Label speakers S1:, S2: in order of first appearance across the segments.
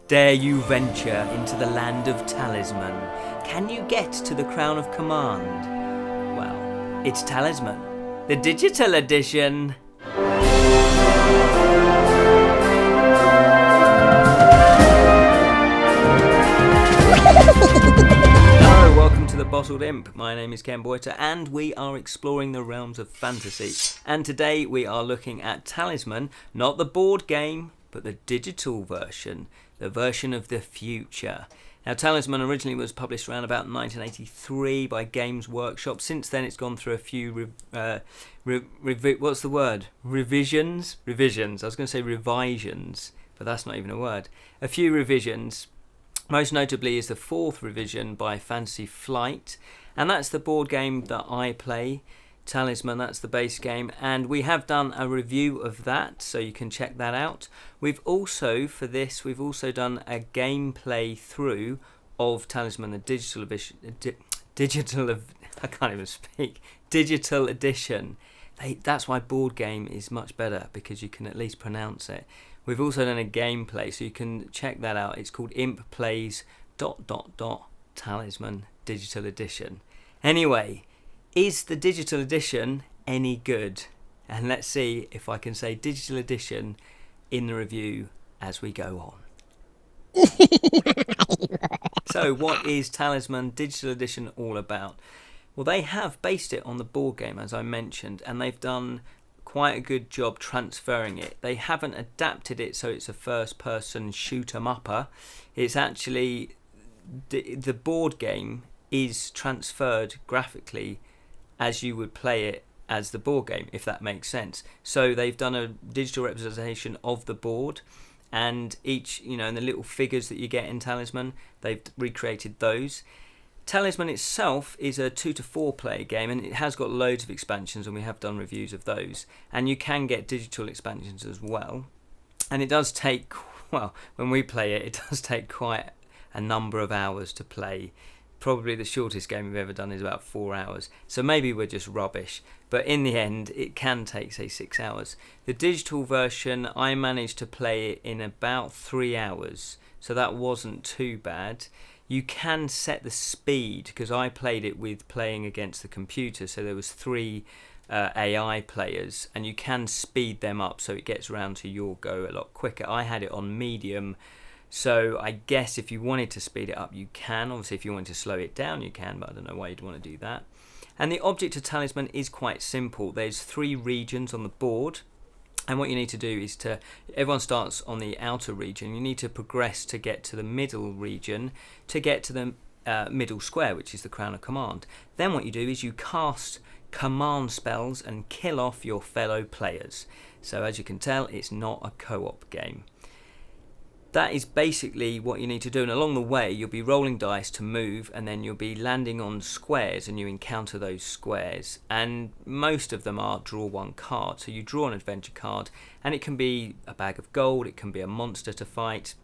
S1: Dare you venture into the land of Talisman? Can you get to the Crown of Command? Well, it's Talisman, the digital edition. Hello, welcome to the Bottled Imp. My name is Ken Boyter and we are exploring the realms of fantasy. And today we are looking at Talisman, not the board game, but the digital version. The version of the future. Now, Talisman originally was published around about 1983 by Games Workshop. Since then, it's gone through a few revisions. I was going to say revisions, but that's not even a word. A few revisions. Most notably is the fourth revision by Fantasy Flight, and that's the board game that I play. Talisman, that's the base game, and we have done a review of that, so you can check that out. We've also done a gameplay through of Talisman, the digital edition. That's why board game is much better, because you can at least pronounce it. We've also done a gameplay, so you can check that out. It's called Imp Plays ... Talisman Digital Edition. Anyway, is the digital edition any good? And let's see if I can say digital edition in the review as we go on. So what is Talisman Digital Edition all about? Well, they have based it on the board game, as I mentioned, and they've done quite a good job transferring it. They haven't adapted it so it's a first-person shoot-'em-upper. It's actually the board game is transferred graphically as you would play it as the board game, if that makes sense. So they've done a digital representation of the board, and each, and the little figures that you get in Talisman, they've recreated those. Talisman itself is a 2 to 4 player game, and it has got loads of expansions, and we have done reviews of those. And you can get digital expansions as well. And it does take, when we play it, it does take quite a number of hours to play. Probably the shortest game we've ever done is about 4 hours. So maybe we're just rubbish. But in the end, it can take, say, 6 hours. The digital version, I managed to play it in about 3 hours. So that wasn't too bad. You can set the speed, because I played it with playing against the computer. So there was 3 AI players, and you can speed them up so it gets around to your go a lot quicker. I had it on medium. So I guess if you wanted to speed it up, you can. Obviously, if you wanted to slow it down, you can, but I don't know why you'd want to do that. And the object of Talisman is quite simple. There's 3 regions on the board, and what you need to do is everyone starts on the outer region. You need to progress to get to the middle region, to get to the middle square, which is the Crown of Command. Then what you do is you cast command spells and kill off your fellow players. So as you can tell, it's not a co-op game. That is basically what you need to do, and along the way you'll be rolling dice to move, and then you'll be landing on squares, and you encounter those squares, and most of them are draw 1 card. So you draw an adventure card, and it can be a bag of gold, it can be a monster to fight,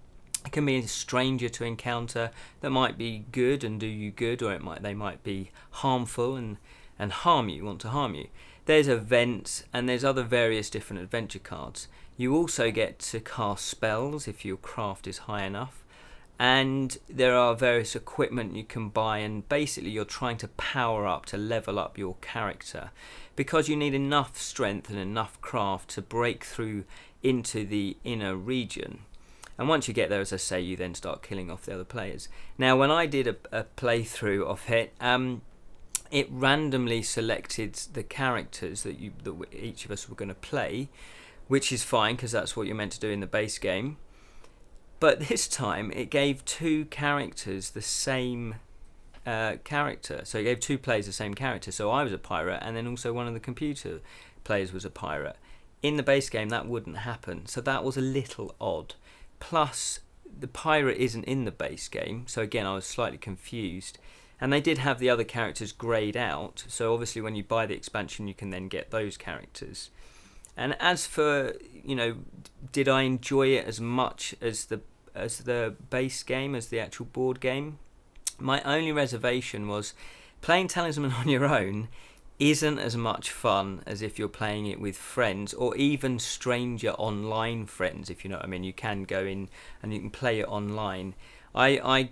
S1: it can be a stranger to encounter that might be good and do you good, or they might be harmful and want to harm you. There's events, and there's other various different adventure cards. You also get to cast spells if your craft is high enough, and there are various equipment you can buy, and basically you're trying to power up, to level up your character, because you need enough strength and enough craft to break through into the inner region. And once you get there, as I say, you then start killing off the other players. Now, when I did a playthrough of it, it randomly selected the characters that each of us were going to play, which is fine because that's what you're meant to do in the base game. But this time it gave 2 characters the same character. So it gave 2 players the same character. So I was a pirate, and then also one of the computer players was a pirate. In the base game that wouldn't happen, so that was a little odd. Plus the pirate isn't in the base game, so again I was slightly confused. And they did have the other characters greyed out, so obviously when you buy the expansion you can then get those characters. And as for, did I enjoy it as much as the base game, as the actual board game? My only reservation was playing Talisman on your own isn't as much fun as if you're playing it with friends, or even stranger online friends, if you know what I mean. You can go in and you can play it online. I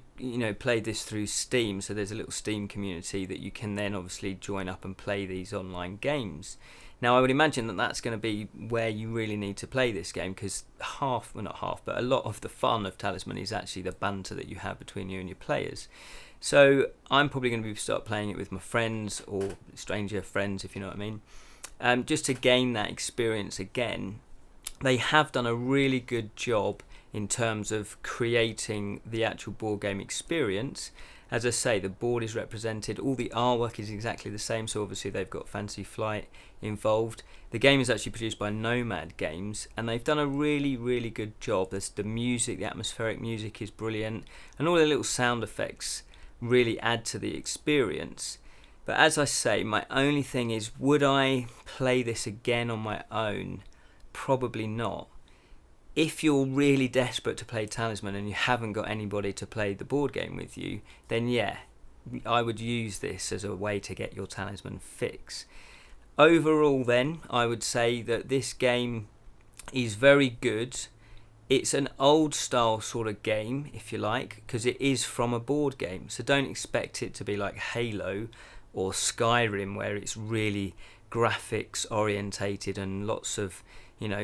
S1: played this through Steam, so there's a little Steam community that you can then obviously join up and play these online games. Now, I would imagine that that's going to be where you really need to play this game, because a lot of the fun of Talisman is actually the banter that you have between you and your players. So I'm probably going to start playing it with my friends, or stranger friends, if you know what I mean, just to gain that experience again. They have done a really good job in terms of creating the actual board game experience. As I say, the board is represented, all the artwork is exactly the same, so obviously they've got Fantasy Flight involved. The game is actually produced by Nomad Games, and they've done a really, really good job. There's the music, the atmospheric music is brilliant, and all the little sound effects really add to the experience. But as I say, my only thing is, would I play this again on my own? Probably not. If you're really desperate to play Talisman and you haven't got anybody to play the board game with you, then yeah, I would use this as a way to get your Talisman fix. Overall then, I would say that this game is very good. It's an old style sort of game, if you like, because it is from a board game. So don't expect it to be like Halo or Skyrim, where it's really graphics orientated and lots of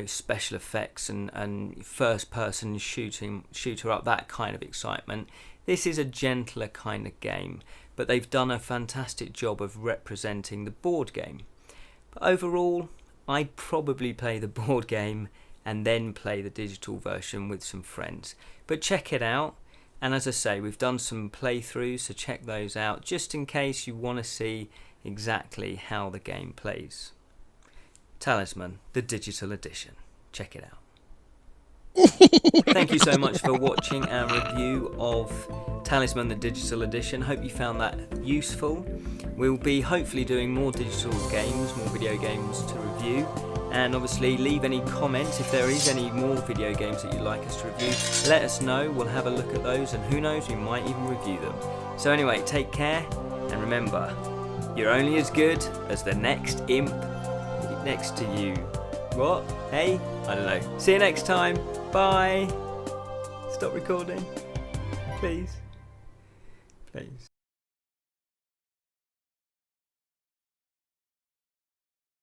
S1: special effects and first person shooter up, that kind of excitement. This is a gentler kind of game, but they've done a fantastic job of representing the board game. But overall, I'd probably play the board game and then play the digital version with some friends. But check it out, and as I say, we've done some playthroughs, so check those out just in case you want to see exactly how the game plays. Talisman, the digital edition. Check it out. Thank you so much for watching our review of Talisman, the digital edition. Hope you found that useful. We'll be hopefully doing more digital games, more video games to review. And obviously leave any comments if there is any more video games that you'd like us to review. Let us know, we'll have a look at those, and who knows, we might even review them. So anyway, take care, and remember, you're only as good as the next imp next to you. What? Hey? I don't know. See you next time. Bye. Stop recording. Please. Please.